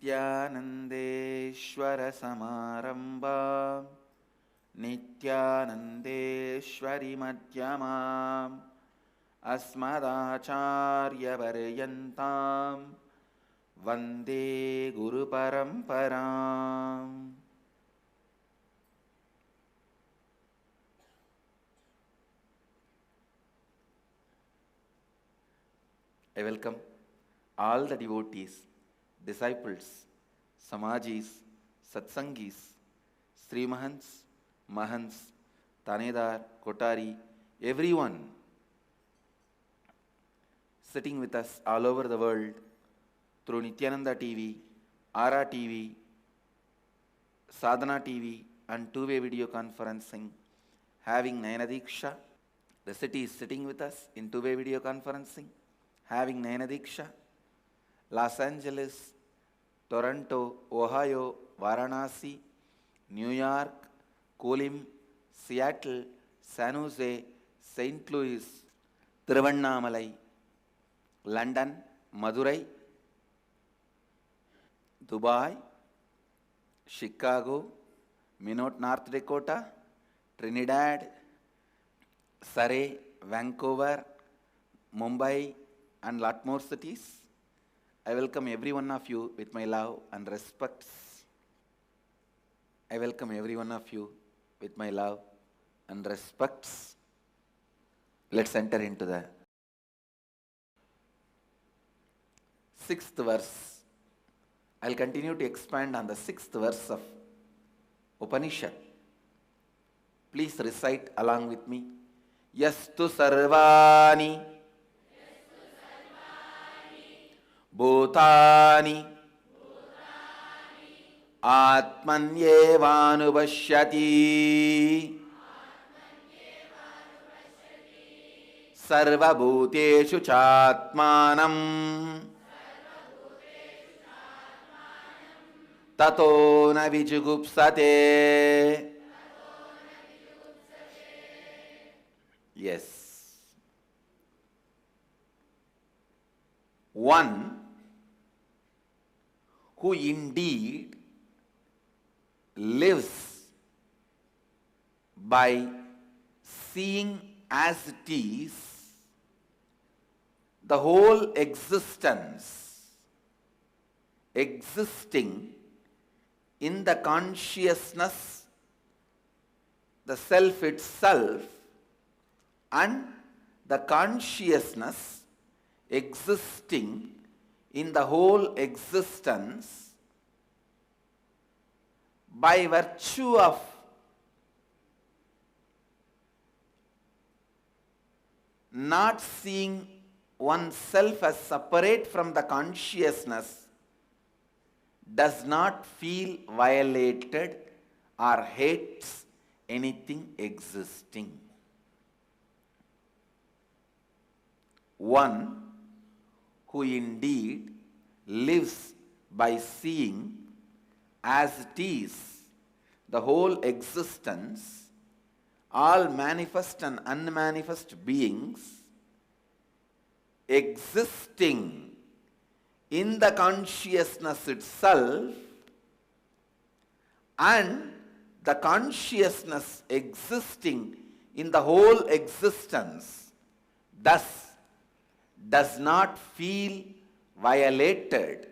नित्यानन्देश्वर समारम्भां नित्यानन्देश्वरि मध्यमाम् अस्मदाचार्यपर्यन्तां वन्दे गुरुपरम्पराम्. I welcome all the devotees, disciples, Samajis, Satsangis, Sri Mahants, Mahants, Tanedar, Kotari, everyone sitting with us all over the world through Nityananda TV, Ara TV, Sadhana TV and two-way video conferencing, having Nayana Diksha. The city is sitting with us in two-way video conferencing, having Nayana Diksha. Los Angeles, Toronto, Ohio, Varanasi, New York, Kolim, Seattle, San Jose, St. Louis, Tiruvannamalai, London, Madurai, Dubai, Chicago, Minot, North Dakota, Trinidad, Surrey, Vancouver, Mumbai, and lot more cities. I welcome every one of you with my love and respects. I welcome every one of you with my love and respects. Let's enter into the 6th verse. I'll continue to expand on the 6th verse of Upanishad. Please recite along with me. Yastu sarvani bhutani atmanyevanupashyati sarvabhuteshu chatmanam tato na vijugupsate. Yes. One who indeed lives by seeing as it is the whole existence existing in the consciousness, the self itself, and the consciousness existing in the whole existence by virtue of not seeing oneself as separate from the consciousness does not feel violated or hates anything existing. One who indeed lives by seeing as it is the whole existence, all manifest and unmanifest beings existing in the consciousness itself, and the consciousness existing in the whole existence, thus does not feel violated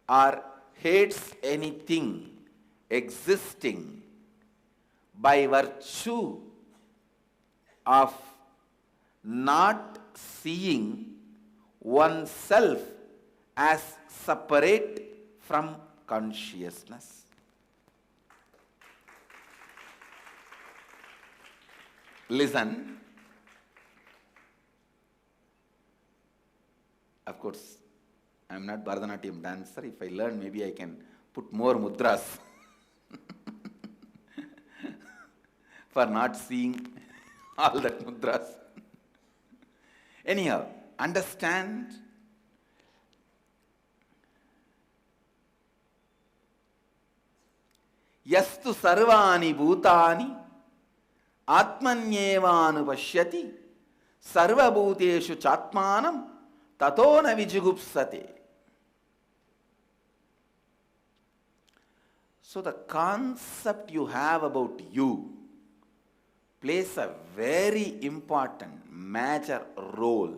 or hates anything existing by virtue of not seeing oneself as separate from consciousness. Listen. Of course, I am not Bharatanatyam dancer. If I learn, maybe I can put more mudras for not seeing all that mudras. Anyhow, understand yastu sarvani bhutani atmanyevanupashyati sarvabhuteshu chatmanam tato na vijugupsate. So the concept you have about you plays a very important, major role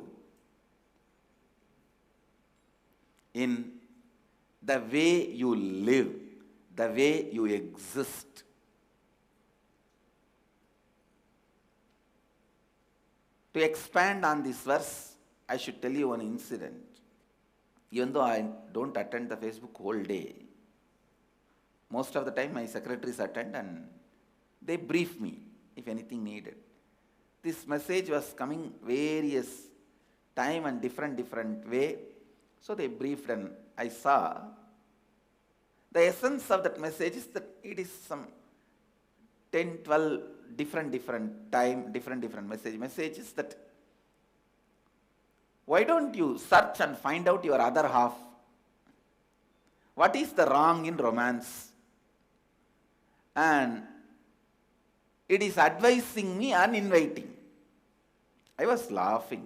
in the way you live, the way you exist. To expand on this verse, I should tell you one incident. Even though I don't attend the Facebook whole day, most of the time my secretaries attend and they brief me if anything needed. This message was coming various time and different way. So they briefed and I saw the essence of that message is that it is some 10, 12 different time, different messages that why don't you search and find out your other half? What is the wrong in romance? And it is advising me and inviting. I was laughing.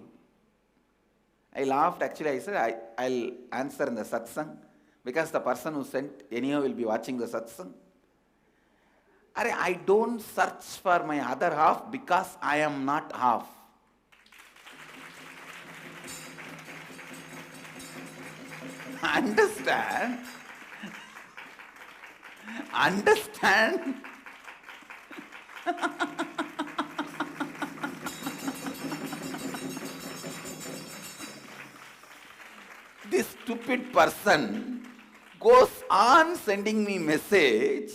I laughed actually. I said, I'll answer in the satsang because the person who sent anyhow will be watching the satsang. I don't search for my other half because I am not half. Understand? Understand? This stupid person goes on sending me message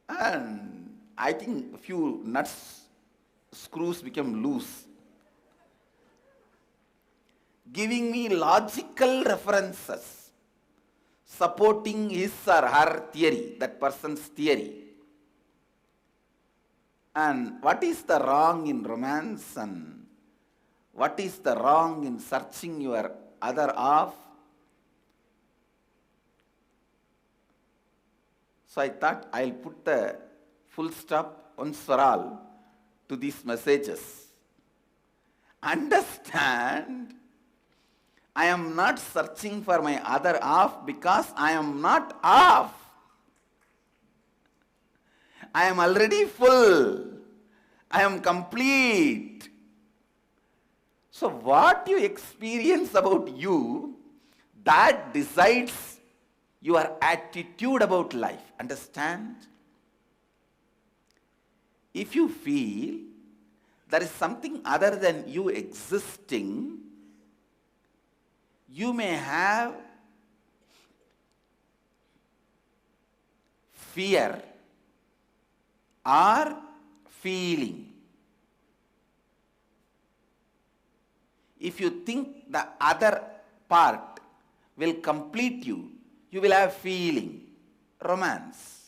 and I think a few nuts, screws became loose. Giving me logical references, supporting his or her theory, that person's theory. And what is the wrong in romance and what is the wrong in searching your other half? So I thought I'll put the full stop once for all to these messages. Understand? I am not searching for my other half because I am not half. I am already full. I am complete. So what you experience about you, that decides your attitude about life. Understand? If you feel there is something other than you existing, you may have fear or feeling. If you think the other part will complete you, you will have feeling, romance.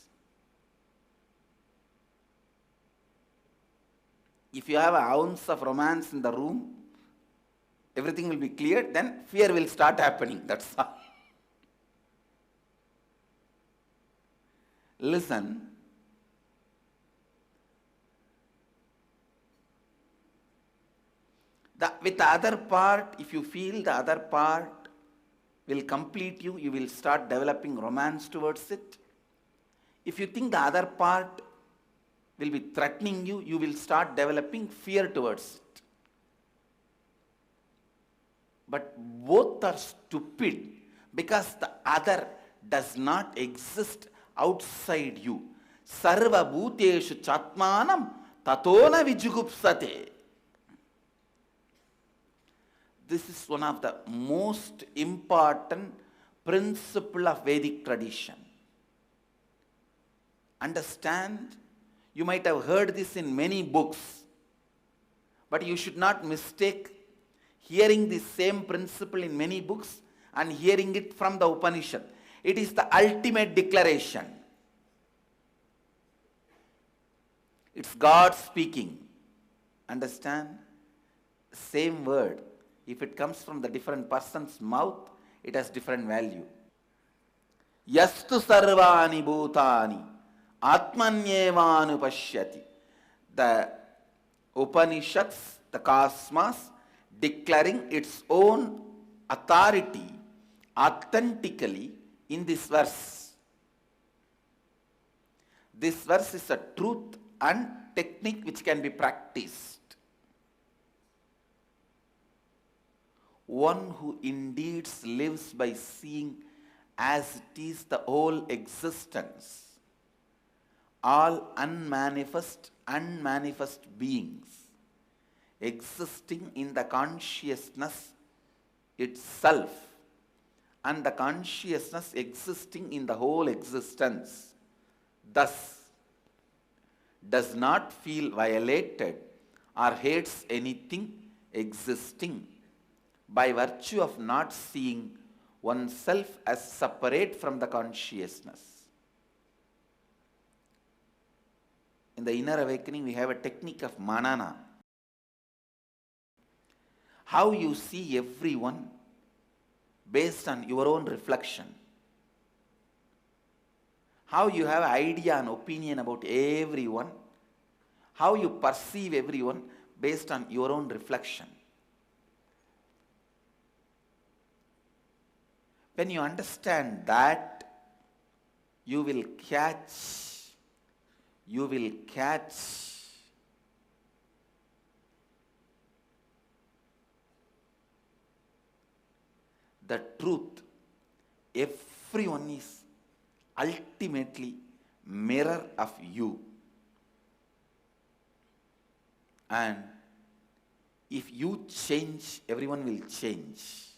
If you have an ounce of romance in the room, everything will be clear, then fear will start happening. That's all. Listen. With the other part, if you feel the other part will complete you, you will start developing romance towards it. If you think the other part will be threatening you, you will start developing fear towards it. But both are stupid because the other does not exist outside you. Sarva bhuteshu chatmanam tatona vijugupsate. This is one of the most important principle of Vedic tradition. Understand? You might have heard this in many books, but you should not mistake hearing the same principle in many books and hearing it from the Upanishad. It is the ultimate declaration. It's God speaking. Understand? Same word. If it comes from the different person's mouth, it has different value. Yastu sarvani bhutani atmanyevanu pashyati. The Upanishads, the cosmos, declaring its own authority authentically in this verse. This verse is a truth and technique which can be practiced. One who indeed lives by seeing as it is the whole existence, all unmanifest beings existing in the consciousness itself, and the consciousness existing in the whole existence, thus does not feel violated or hates anything existing by virtue of not seeing oneself as separate from the consciousness. In the inner awakening, we have a technique of manana. How you see everyone based on your own reflection. How you have an idea and opinion about everyone. How you perceive everyone based on your own reflection. When you understand that, you will catch the truth. Everyone is ultimately mirror of you. And if you change, everyone will change.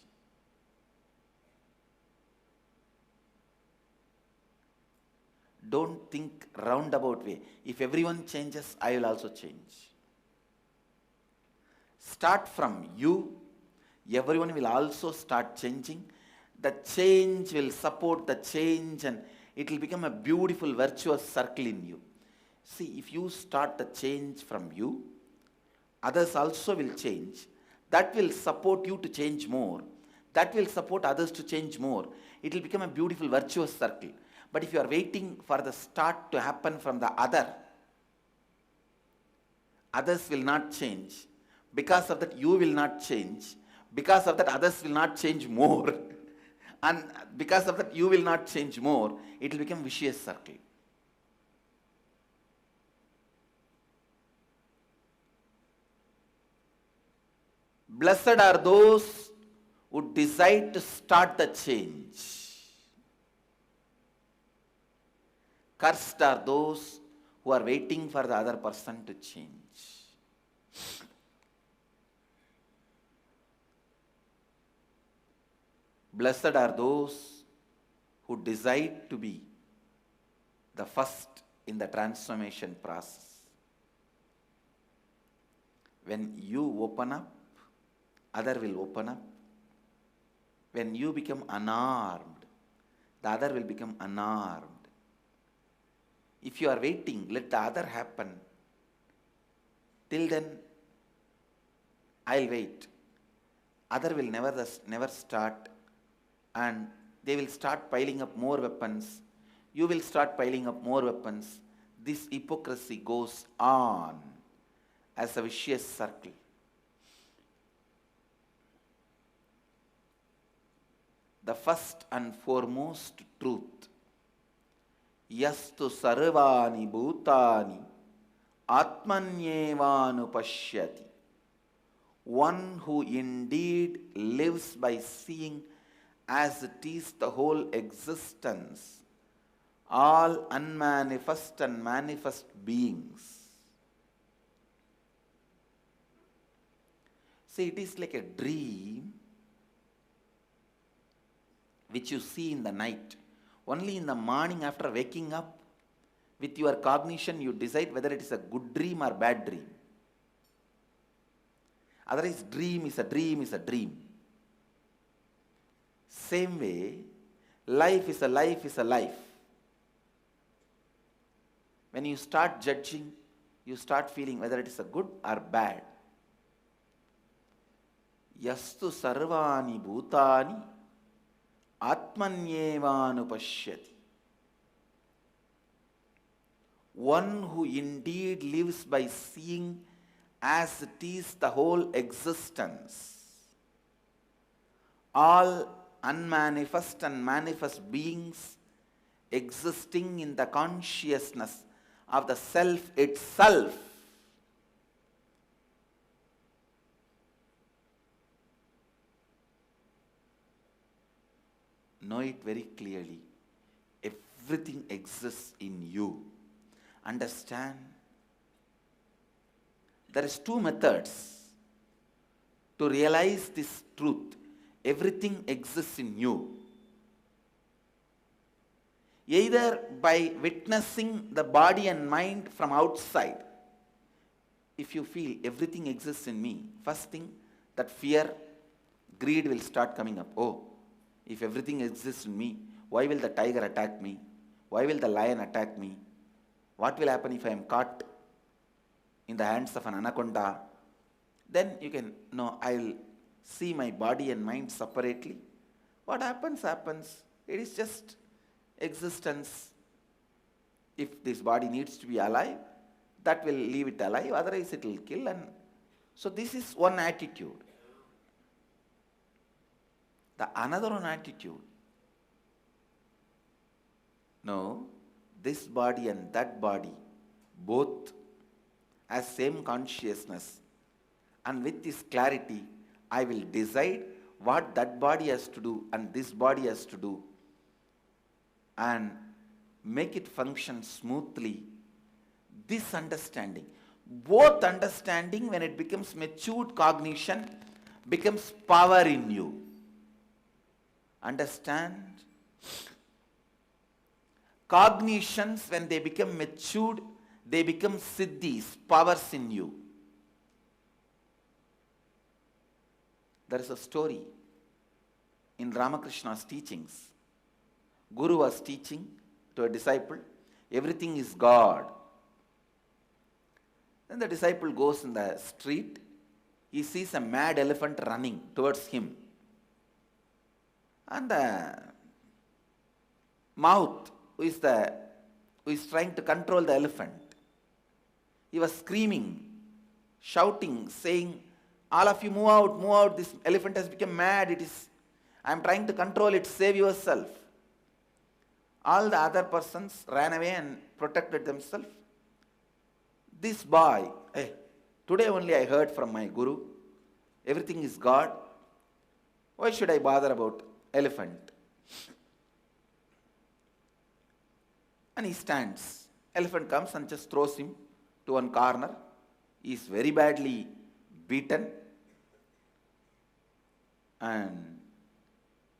Don't think roundabout way. If everyone changes, I will also change. Start from you. Everyone will also start changing. The change will support the change, and it will become a beautiful virtuous circle in you. See, if you start the change from you, others also will change. That will support you to change more. That will support others to change more. It will become a beautiful virtuous circle. But if you are waiting for the start to happen from the other, others will not change. Because of that, you will not change. Because of that, others will not change more. And because of that, you will not change more. It will become a vicious circle. Blessed are those who decide to start the change. Cursed are those who are waiting for the other person to change. Blessed are those who decide to be the first in the transformation process. When you open up, other will open up. When you become unarmed, the other will become unarmed. If you are waiting, let the other happen. Till then, I'll wait. Other will never start, and they will start piling up more weapons. You will start piling up more weapons. This hypocrisy goes on as a vicious circle. The first and foremost truth, yastu sarvani bhutani atmanyevanu pashyati. One who indeed lives by seeing as it is the whole existence, all unmanifest and manifest beings. See, it is like a dream which you see in the night. Only in the morning after waking up, with your cognition, you decide whether it is a good dream or bad dream. Otherwise, dream is a dream is a dream. Same way, life is a life is a life. When you start judging, you start feeling whether it is a good or bad. Yastu sarvani bhutani atmanyevanu pashyati. One who indeed lives by seeing as it is the whole existence, all unmanifest and manifest beings existing in the consciousness of the self itself. Know it very clearly. Everything exists in you. Understand? There is two methods to realize this truth. Everything exists in you. Either by witnessing the body and mind from outside. If you feel everything exists in me, first thing, that fear, greed will start coming up. Oh, if everything exists in me, why will the tiger attack me? Why will the lion attack me? What will happen if I am caught in the hands of an anaconda? Then you can know, I'll see my body and mind separately. What happens, happens. It is just existence. If this body needs to be alive, that will leave it alive, otherwise it will kill. And so this is one attitude. The another one attitude. No, this body and that body both has same consciousness, and with this clarity I will decide what that body has to do and this body has to do and make it function smoothly. This understanding, both understanding, when it becomes matured cognition, becomes power in you. Understand? Cognitions, when they become matured, they become siddhis, powers in you. There is a story in Ramakrishna's teachings. Guru was teaching to a disciple, everything is God. Then the disciple goes in the street, he sees a mad elephant running towards him. And the mouth, who is trying to control the elephant, he was screaming, shouting, saying, all of you move out, this elephant has become mad, I am trying to control it, save yourself. All the other persons ran away and protected themselves. This boy, hey, today only I heard from my guru, everything is God. Why should I bother about elephant? And he stands. Elephant comes and just throws him to one corner. He is very badly beaten and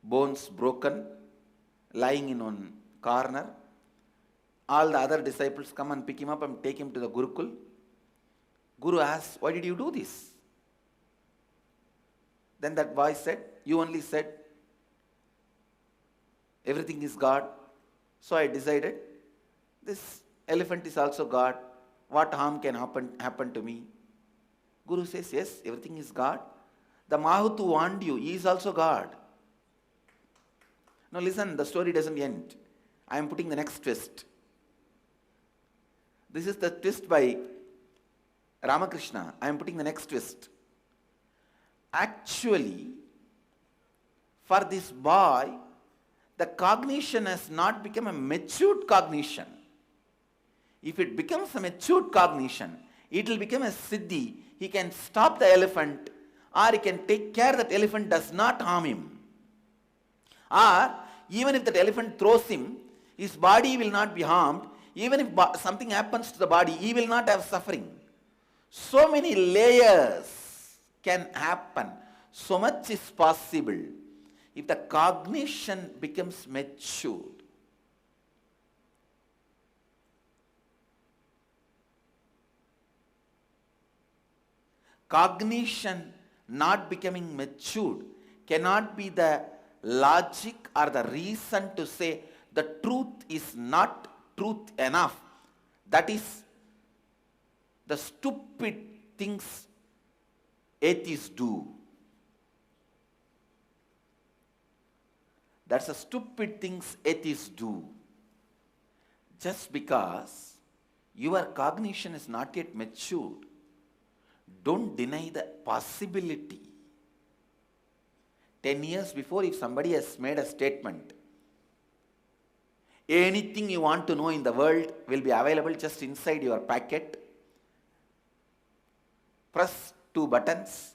bones broken, lying in one corner. All the other disciples come and pick him up and take him to the Gurukul. Guru asks, why did you do this? Then that boy said, you only said everything is God. So I decided this elephant is also God. What harm can happen to me? Guru says, yes, everything is God. The Mahut who warned you, he is also God. Now listen, the story doesn't end. I am putting the next twist. This is the twist by Ramakrishna. I am putting the next twist. Actually, for this boy, the cognition has not become a matured cognition. If it becomes a matured cognition, it will become a siddhi. He can stop the elephant, or he can take care that elephant does not harm him. Or, even if that elephant throws him, his body will not be harmed. Even if something happens to the body, he will not have suffering. So many layers can happen. So much is possible if the cognition becomes matured. Cognition not becoming matured cannot be the logic or the reason to say the truth is not truth enough. That is the stupid things atheists do. That's the stupid things atheists do. Just because your cognition is not yet matured, don't deny the possibility. 10 years before, if somebody has made a statement, anything you want to know in the world will be available just inside your packet. Press two buttons,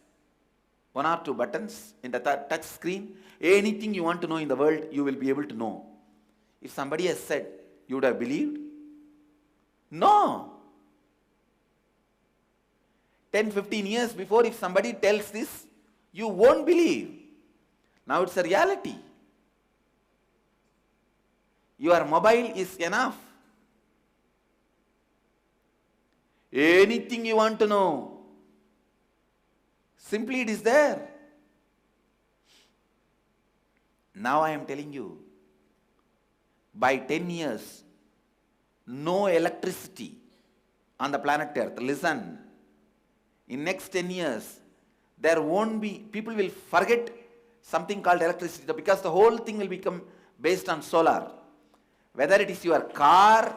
one or two buttons in the touch screen. Anything you want to know in the world, you will be able to know. If somebody has said, you would have believed? No. 10, 15 years before, if somebody tells this, you won't believe. Now it's a reality. Your mobile is enough. Anything you want to know, simply it is there. Now I am telling you, by 10 years, no electricity on the planet Earth. Listen, in next 10 years, there won't be, people will forget something called electricity because the whole thing will become based on solar. Whether it is your car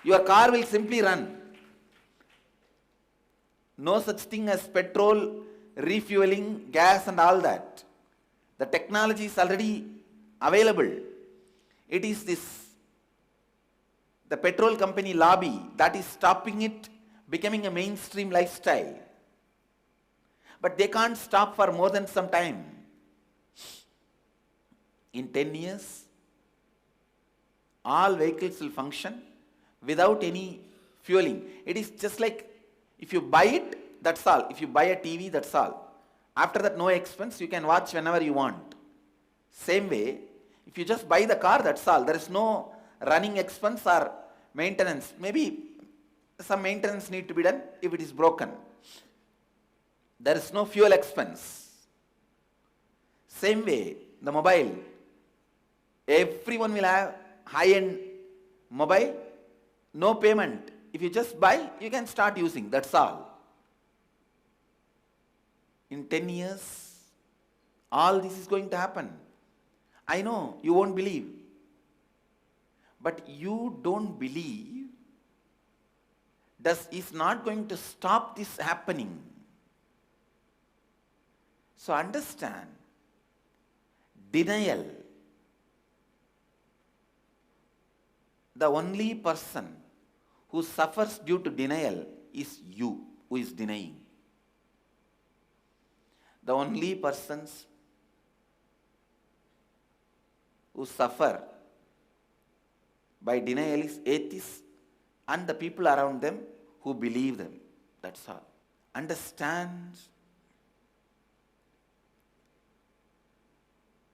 will simply run. No such thing as petrol, refueling, gas and all that. The technology is already available. It is the petrol company lobby that is stopping it becoming a mainstream lifestyle. But they can't stop for more than some time. In 10 years, all vehicles will function without any fueling. It is just like if you buy it, that's all. If you buy a TV, that's all. After that, no expense, you can watch whenever you want. Same way, if you just buy the car, that's all. There is no running expense or maintenance. Maybe some maintenance need to be done if it is broken. There is no fuel expense. Same way, the mobile. Everyone will have high-end mobile, no payment. If you just buy, you can start using, that's all. In 10 years, all this is going to happen. I know you won't believe, but you don't believe is not going to stop this happening. So understand, denial. The only person who suffers due to denial is you who is denying. The only persons who suffer by denial is atheists and the people around them who believe them. That's all. Understand?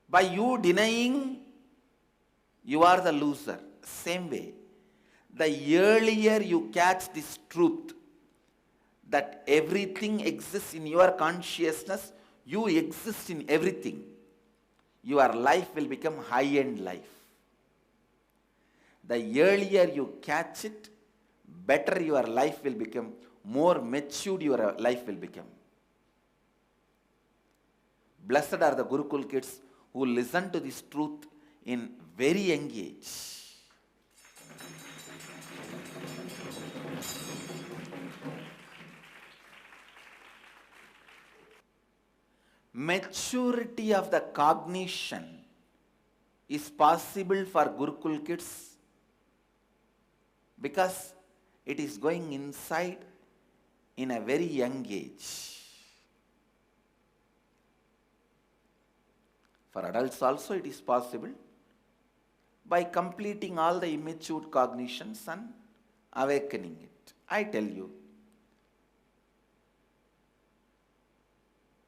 By you denying, you are the loser. Same way, the earlier you catch this truth that everything exists in your consciousness, you exist in everything, your life will become high-end life. The earlier you catch it, better your life will become, more matured your life will become. Blessed are the Gurukul kids who listen to this truth in very young age. Maturity of the cognition is possible for Gurukul kids because it is going inside in a very young age. For adults also it is possible by completing all the immature cognitions and awakening it. I tell you,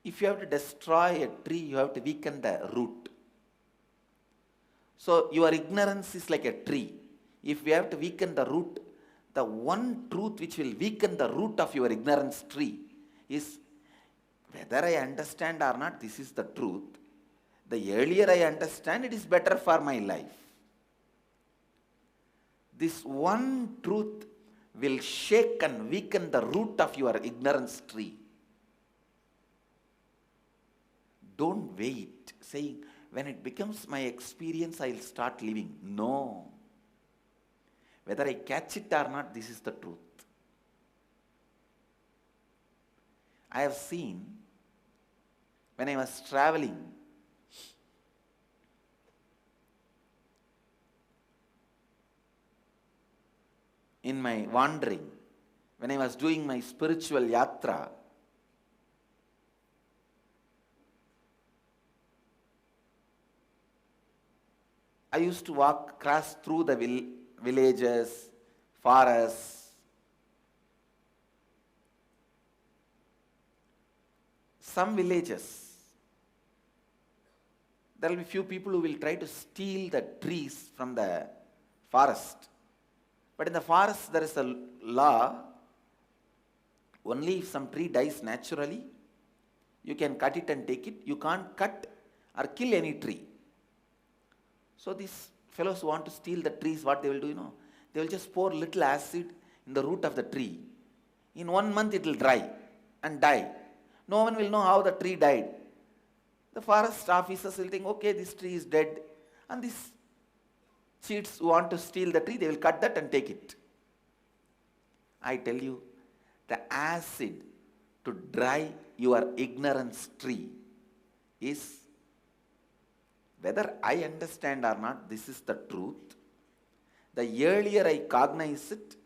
if you have to destroy a tree, you have to weaken the root. So your ignorance is like a tree. If we have to weaken the root, the one truth which will weaken the root of your ignorance tree is whether I understand or not, this is the truth. The earlier I understand, it is better for my life. This one truth will shake and weaken the root of your ignorance tree. Don't wait, saying, when it becomes my experience, I'll start living. No. Whether I catch it or not, this is the truth. I have seen when I was traveling, in my wandering, when I was doing my spiritual yatra, I used to cross through the villages, forests. Some villages, there will be few people who will try to steal the trees from the forest. But in the forest, there is a law, only if some tree dies naturally, you can cut it and take it. You can't cut or kill any tree. So these fellows who want to steal the trees, what they will do, they will just pour little acid in the root of the tree. In 1 month it will dry and die. No one will know how the tree died. The forest officers will think, okay, this tree is dead. And these cheats who want to steal the tree, they will cut that and take it. I tell you, the acid to dry your ignorance tree is, whether I understand or not, this is the truth. The earlier I cognize it,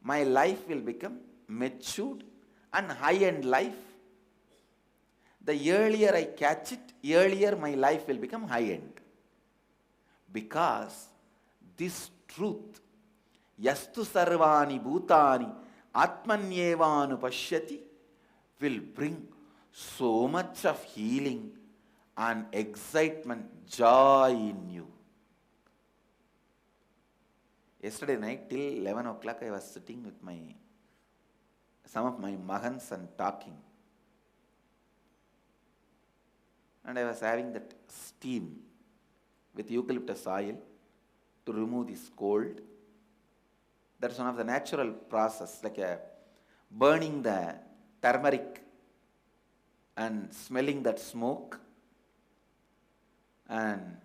my life will become matured and high-end life. The earlier I catch it, earlier my life will become high-end. Because this truth, yastu sarvani bhutani atmanyevanu pashyati, will bring so much of healing and excitement, joy in you. Yesterday night till 11 o'clock I was sitting with some of my mahants and talking. And I was having that steam with eucalyptus oil to remove this cold. That's one of the natural process, like burning the turmeric and smelling that smoke and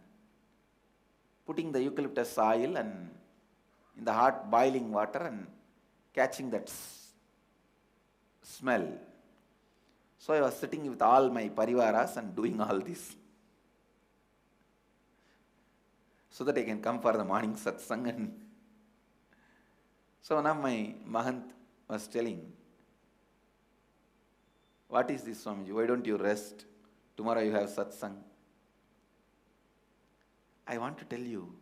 putting the eucalyptus oil and in the hot boiling water and catching that smell. So I was sitting with all my parivaras and doing all this, so that I can come for the morning satsang. And so one of my mahant was telling, what is this, Swamiji? Why don't you rest? Tomorrow you have satsang. I want to tell you,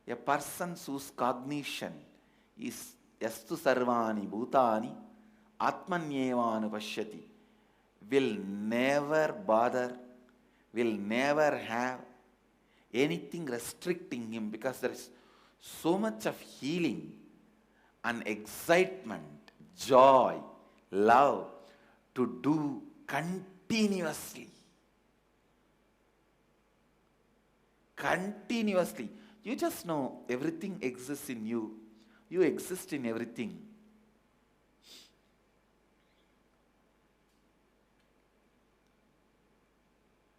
a person whose cognition is yastu sarvani bhutani atmanyevanu pashyati will never bother, will never have anything restricting him, because there is so much of healing and excitement, joy, love to do continuously. Continuously. You just know everything exists in you. You exist in everything.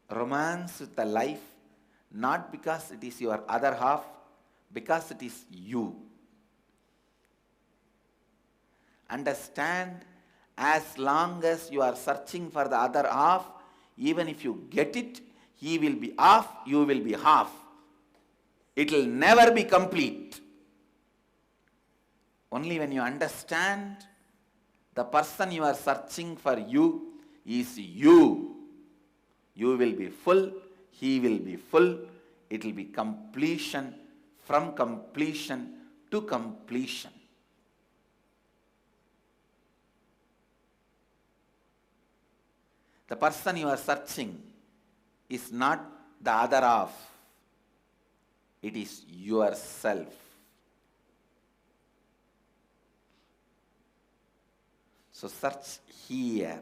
Romance with the life, not because it is your other half, because it is you. Understand, as long as you are searching for the other half, even if you get it, he will be half, you will be half. It will never be complete. Only when you understand the person you are searching for you is you, you will be full, he will be full, it will be completion, from completion to completion. The person you are searching is not the other half, it is yourself. So search here,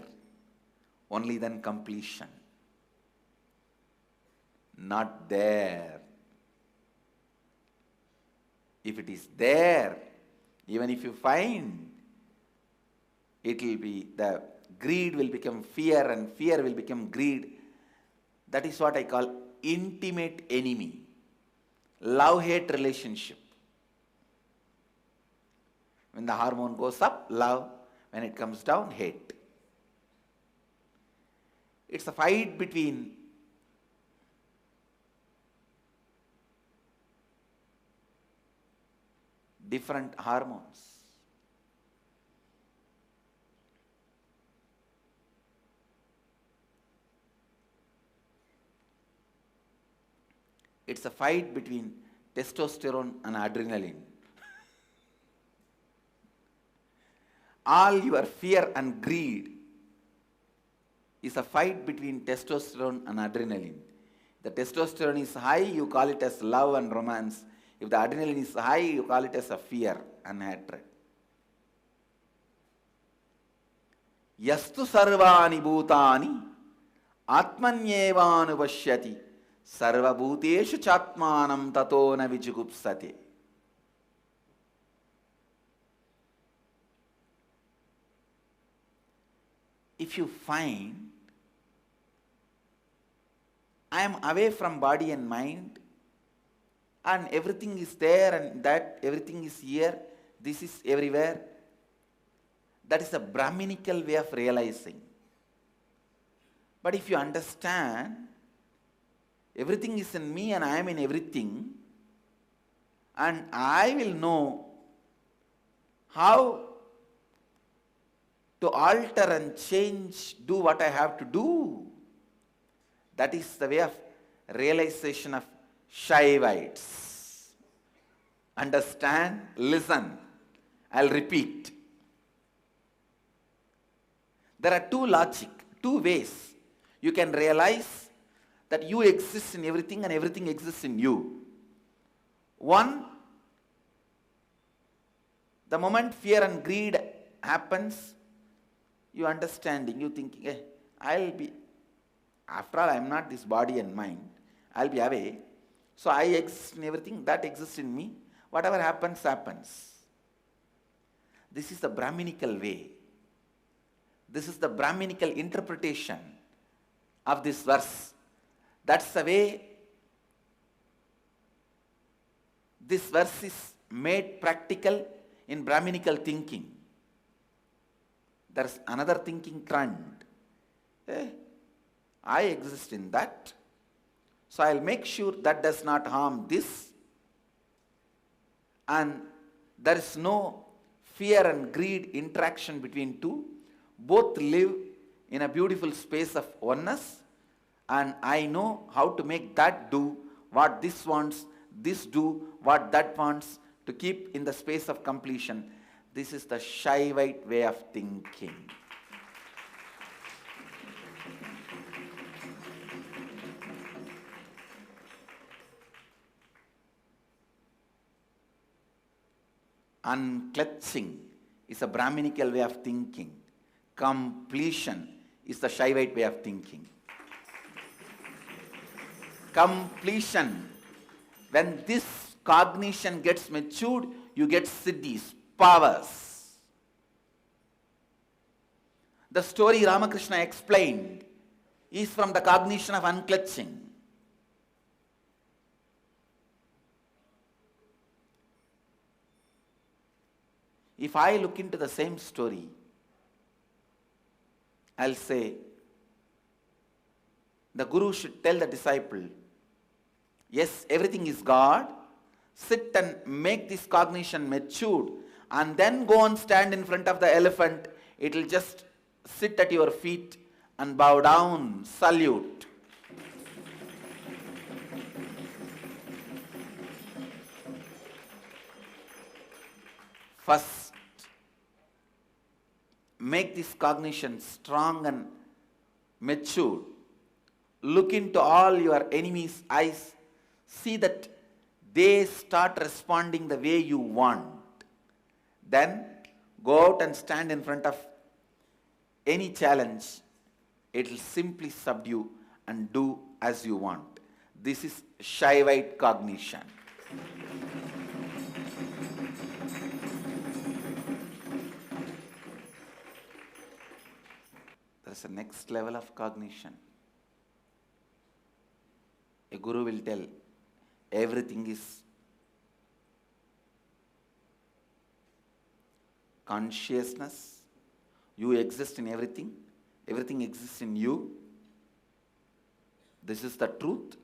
only then completion. Not there. If it is there, even if you find, it will be, the greed will become fear and fear will become greed. That is what I call intimate enemy. Love-hate relationship. When the hormone goes up, love. When it comes down, hate. It's a fight between different hormones. It's a fight between testosterone and adrenaline. All your fear and greed is a fight between testosterone and adrenaline. The testosterone is high, you call it as love and romance. If the adrenaline is high, you call it as a fear and hatred. Yastu sarvani bhutani atmanyevanu sarva bhuteshu chatmanam tato na vichugupsate. If you find I am away from body and mind, and everything is there and that everything is here, this is everywhere, that is a Brahminical way of realizing. But if you understand everything is in me and I am in everything, and I will know how to alter and change, do what I have to do. That is the way of realization of Shaivites. Understand, listen. I'll repeat. There are two ways you can realize that you exist in everything and everything exists in you. One, the moment fear and greed happens, you understanding, you thinking, I'll be, after all, I'm not this body and mind. I'll be away. So I exist in everything, that exists in me. Whatever happens, happens. This is the Brahminical way. This is the Brahminical interpretation of this verse. That's the way this verse is made practical in Brahminical thinking. There's another thinking trend. I exist in that, so I'll make sure that does not harm this, and there is no fear and greed interaction between two. Both live in a beautiful space of oneness, and I know how to make that do what this wants, this do what that wants, to keep in the space of completion. This is the Shaivite way of thinking. Unclutching is a Brahminical way of thinking. Completion is the Shaivite way of thinking. Completion. When this cognition gets matured, you get siddhis, powers. The story Ramakrishna explained is from the cognition of unclutching. If I look into the same story, I'll say, the Guru should tell the disciple, yes, everything is God, sit and make this cognition matured, and then go and stand in front of the elephant. It will just sit at your feet and bow down, salute. First, make this cognition strong and mature. Look into all your enemies' eyes. See that they start responding the way you want. Then go out and stand in front of any challenge. It will simply subdue and do as you want. This is Shaivite cognition. There's a next level of cognition. A guru will tell, everything is consciousness. You exist in everything. Everything exists in you. This is the truth.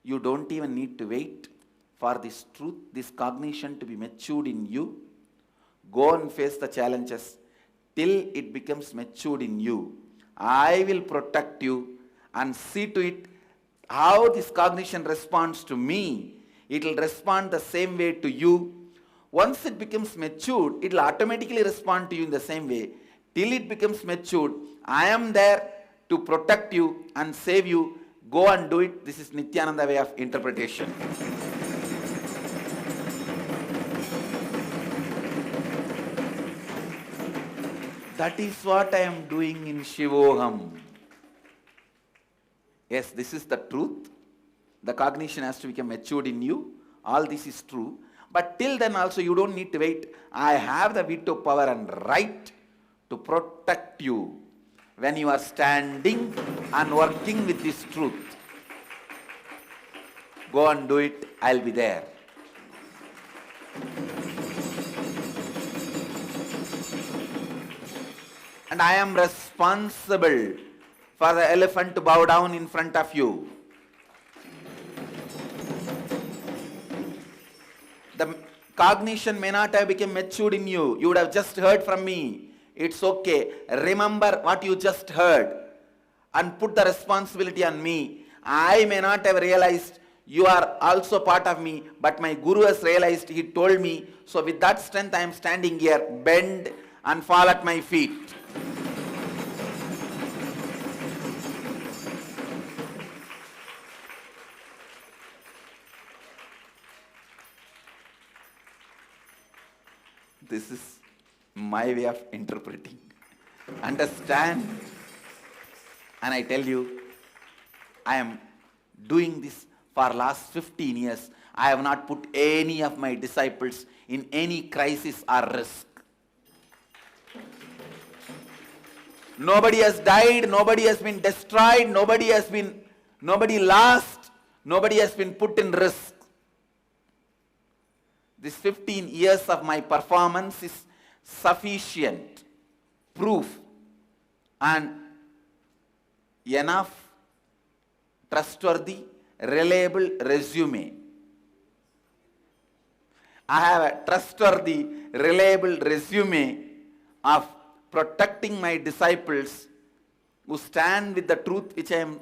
You don't even need to wait for this truth, this cognition to be matured in you. Go and face the challenges till it becomes matured in you. I will protect you and see to it how this cognition responds to me. It will respond the same way to you. Once it becomes matured, it will automatically respond to you in the same way. Till it becomes matured, I am there to protect you and save you. Go and do it. This is Nityananda way of interpretation. That is what I am doing in Shivoham. Yes, this is the truth. The cognition has to become matured in you. All this is true. But till then also you don't need to wait. I have the veto power and right to protect you when you are standing and working with this truth. Go and do it. I'll be there. And I am responsible for the elephant to bow down in front of you. The cognition may not have become matured in you. You would have just heard from me. It's okay. Remember what you just heard and put the responsibility on me. I may not have realized you are also part of me, but my Guru has realized, he told me. So with that strength I am standing here. Bend and fall at my feet. This is my way of interpreting. Understand? And I tell you, I am doing this for last 15 years. I have not put any of my disciples in any crisis or risk. Nobody has died, nobody has been destroyed, nobody lost, nobody has been put in risk. This 15 years of my performance is sufficient proof and enough trustworthy, reliable resume. I have a trustworthy, reliable resume of protecting my disciples who stand with the truth which I am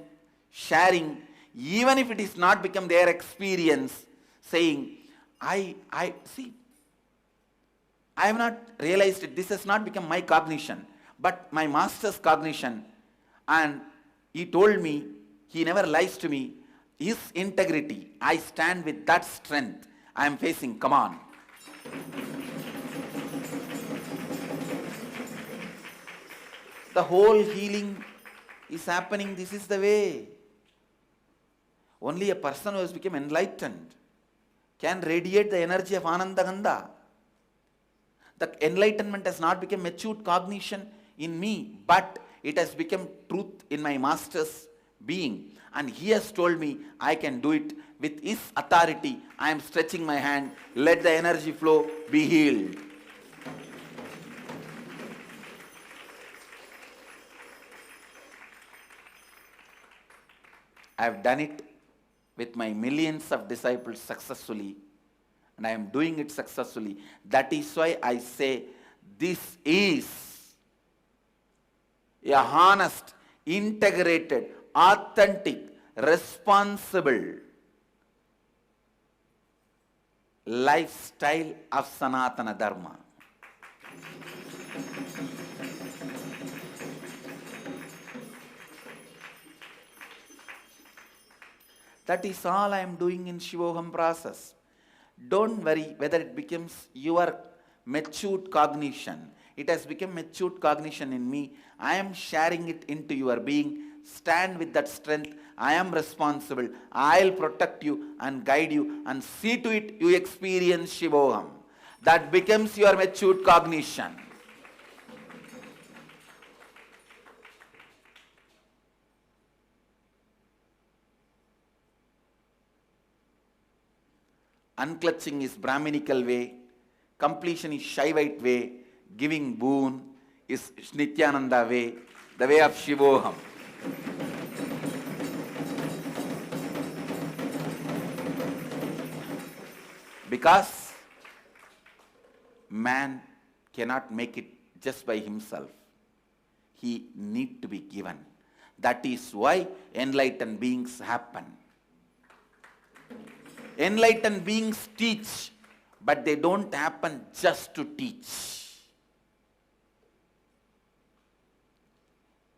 sharing, even if it is not become their experience, saying, I have not realized it. This has not become my cognition, but my master's cognition. And he told me, he never lies to me. His integrity, I stand with that strength. I am facing, come on. The whole healing is happening. This is the way. Only a person who has become enlightened can radiate the energy of Ananda Gandha. The enlightenment has not become matured cognition in me, but it has become truth in my master's being. And he has told me I can do it with his authority. I am stretching my hand. Let the energy flow, be healed. I have done it with my millions of disciples successfully, and I am doing it successfully. That is why I say this is a honest, integrated, authentic, responsible lifestyle of Sanatana Dharma. That is all I am doing in Shivoham process. Don't worry whether it becomes your matured cognition. It has become matured cognition in me. I am sharing it into your being. Stand with that strength. I am responsible. I'll protect you and guide you and see to it you experience Shivoham. That becomes your matured cognition. Unclutching is Brahminical way, completion is Shaivite way, giving boon is Nityananda way, the way of Shivoham. Because man cannot make it just by himself. He need to be given. That is why enlightened beings happen. Enlightened beings teach, but they don't happen just to teach.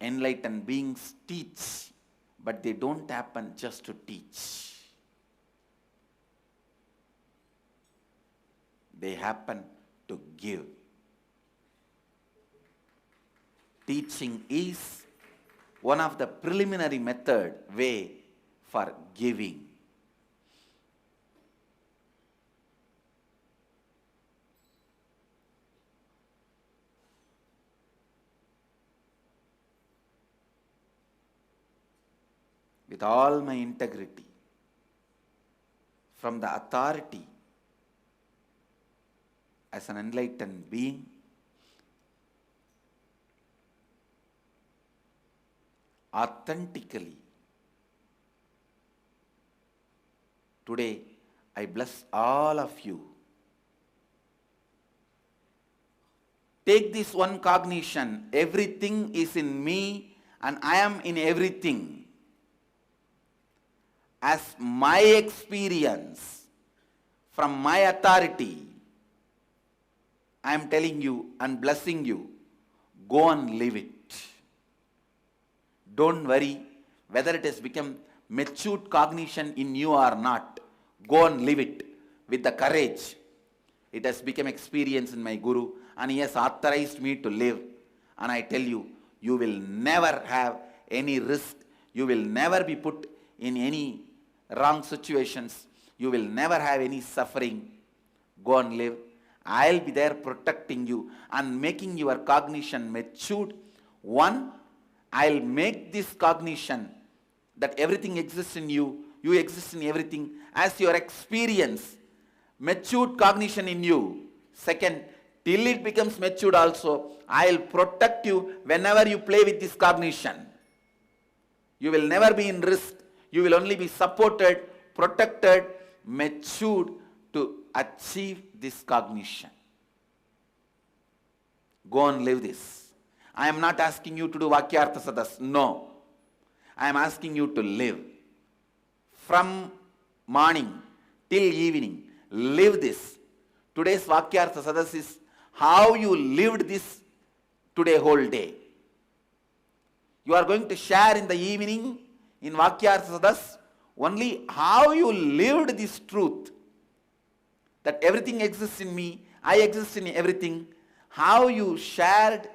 Enlightened beings teach, but they don't happen just to teach. They happen to give. Teaching is one of the preliminary way for giving. With all my integrity, from the authority as an enlightened being, authentically, today I bless all of you. Take this one cognition: everything is in me and I am in everything. As my experience, from my authority, I am telling you and blessing you, go and live it. Don't worry whether it has become matured cognition in you or not. Go and live it with the courage. It has become experience in my Guru, and he has authorized me to live. And I tell you, you will never have any risk. You will never be put in any wrong situations. You will never have any suffering. Go and live. I'll be there protecting you and making your cognition matured. One, I'll make this cognition that everything exists in you, you exist in everything as your experience, matured cognition in you. Second, till it becomes matured also, I'll protect you whenever you play with this cognition. You will never be in risk. You will only be supported, protected, matured to achieve this cognition. Go and live this. I am not asking you to do Vakyartha Sadas. No. I am asking you to live. From morning till evening, live this. Today's Vakyartha Sadas is how you lived this today whole day. You are going to share in the evening in Vakyartha Sadas only how you lived this truth. That everything exists in me, I exist in everything. How you shared,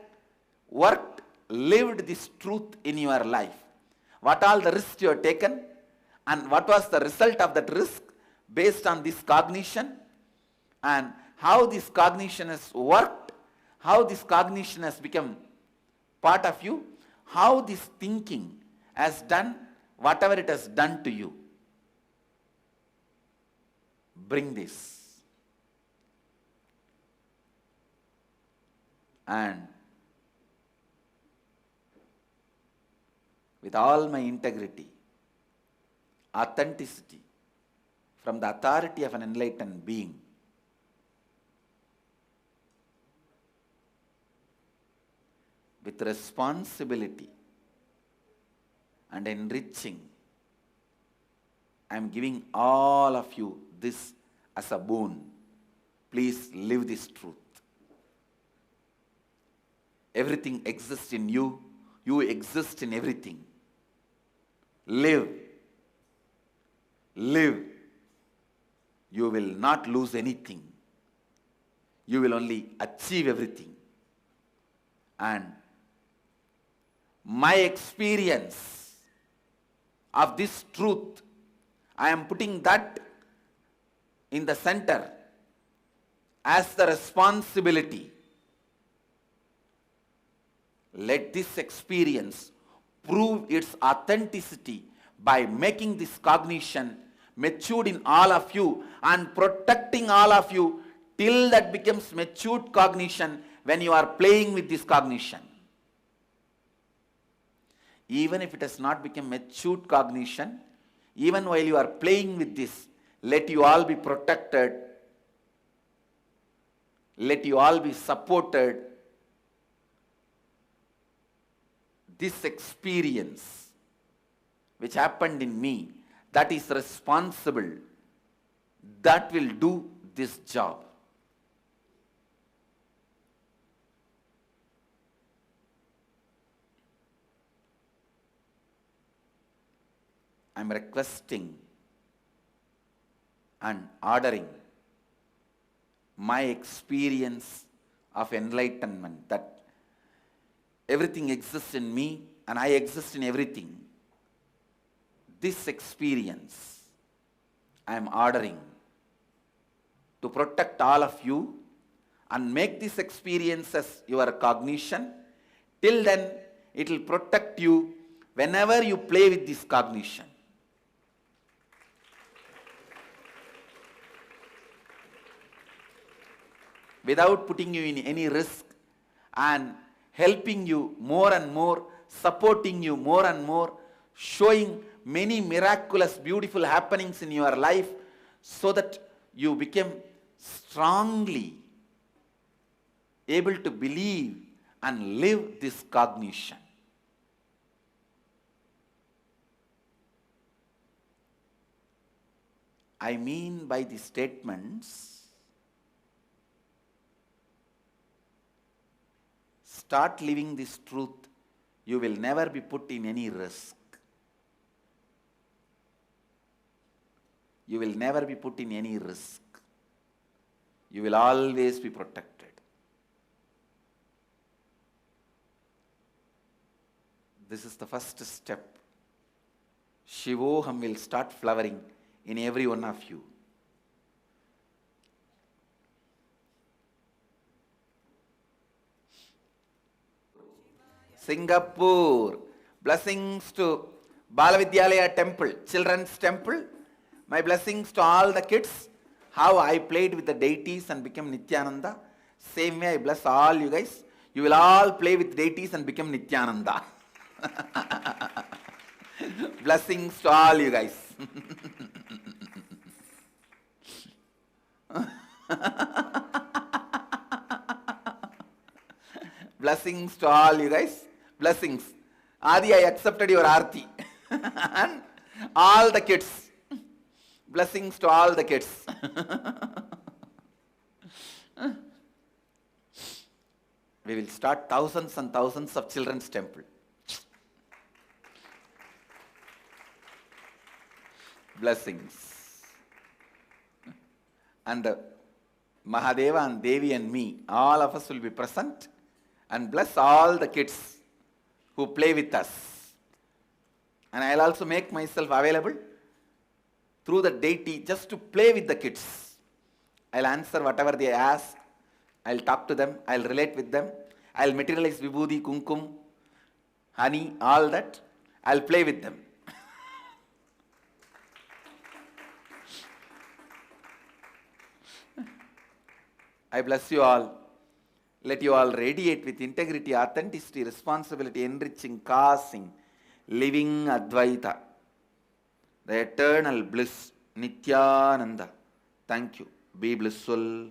worked, lived this truth in your life. What all the risks you have taken and what was the result of that risk based on this cognition, and how this cognition has worked, how this cognition has become part of you, how this thinking has done whatever it has done to you. Bring this. And with all my integrity, authenticity, from the authority of an enlightened being, with responsibility and enriching, I am giving all of you this as a boon. Please live this truth. Everything exists in you. You exist in everything. Live. Live. You will not lose anything. You will only achieve everything. And my experience of this truth, I am putting that in the center as the responsibility. Let this experience prove its authenticity by making this cognition matured in all of you and protecting all of you till that becomes matured cognition when you are playing with this cognition. even if it has not become matured cognition, even while you are playing with this, let you all be protected, let you all be supported. This experience which happened in me, that is responsible, that will do this job. I am requesting and ordering my experience of enlightenment, that everything exists in me and I exist in everything. This experience I am ordering to protect all of you and make this experience as your cognition. Till then, it will protect you whenever you play with this cognition. Without putting you in any risk and helping you more and more, supporting you more and more, showing many miraculous, beautiful happenings in your life so that you become strongly able to believe and live this cognition. I mean by the statements, start living this truth, you will never be put in any risk. You will never be put in any risk. You will always be protected. This is the first step. Shivoham will start flowering in every one of you. Singapore. Blessings to Balavidyalaya Temple, Children's Temple. My blessings to all the kids. How I played with the deities and became Nityananda. Same way I bless all you guys. You will all play with deities and become Nityananda. Blessings to all you guys. Blessings to all you guys. Blessings. Adi, I accepted your Aarti. And all the kids. Blessings to all the kids. We will start thousands and thousands of children's temple. Blessings. And Mahadeva and Devi and me, all of us will be present and bless all the kids who play with us. And I'll also make myself available through the deity just to play with the kids. I'll answer whatever they ask. I'll talk to them. I'll relate with them. I'll materialize vibhuti, kumkum, honey, all that. I'll play with them. I bless you all. Let you all radiate with integrity, authenticity, responsibility, enriching, causing, living Advaita, the eternal bliss, Nityananda. Thank you. Be blissful.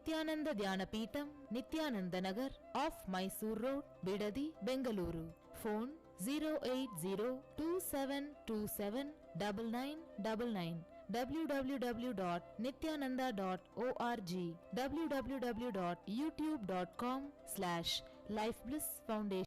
Nityananda Dhyanapitham, Nityananda Nagar, off Mysore Road, Bidadi, Bengaluru. Phone 08027279999. www.nityananda.org. www.youtube.com/Life Bliss Foundation.